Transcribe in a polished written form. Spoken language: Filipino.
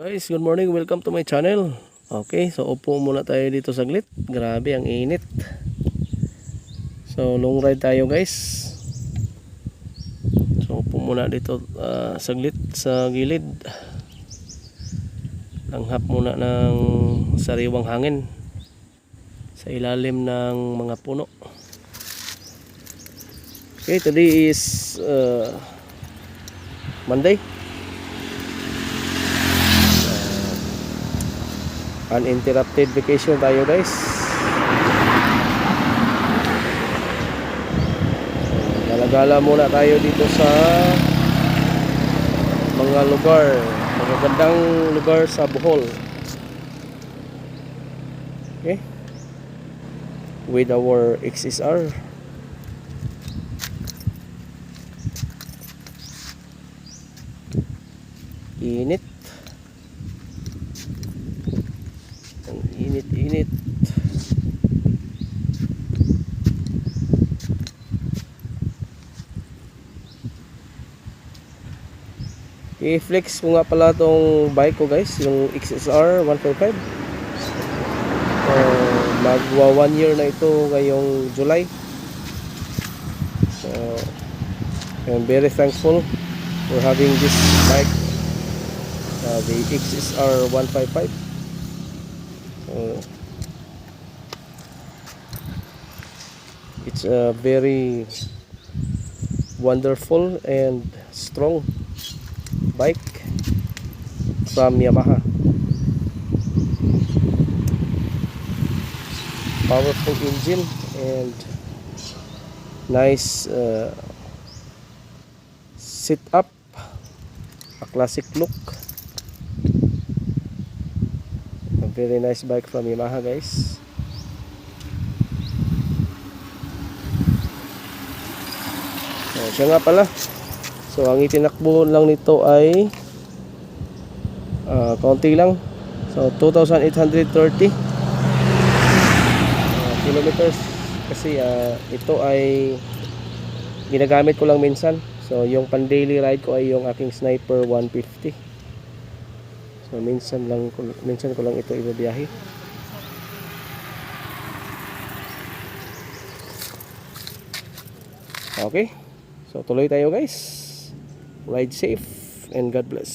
Guys, good morning. Welcome to my channel. Okay, so upo muna tayo dito saglit. Grabe ang init. So long ride tayo guys. So upo muna dito saglit sa gilid. Langhap muna ng sariwang hangin sa ilalim ng mga puno. Okay, today is Monday. Uninterrupted vacation tayo guys. Galagala muna tayo dito sa mga lugar, magagandang lugar sa Bohol. Okay, with our XSR. Init, init. I-flex ko nga pala tong bike ko guys, yung XSR 155. Magwa 1 year na ito ngayong July. So I'm very thankful for having this bike, the XSR 155. It's a very wonderful and strong bike from Yamaha. Powerful engine and nice sit up, a classic look. A very nice bike from Yamaha guys. Siya nga pala. So ang itinakbo lang nito ay konti lang. So 2,830 kilometers. Kasi ito ay ginagamit ko lang minsan. So yung pan daily ride ko ay yung aking Sniper 150. So minsan ko lang ito ibibiyahe. Okay. So tuloy tayo guys. Ride safe and God bless.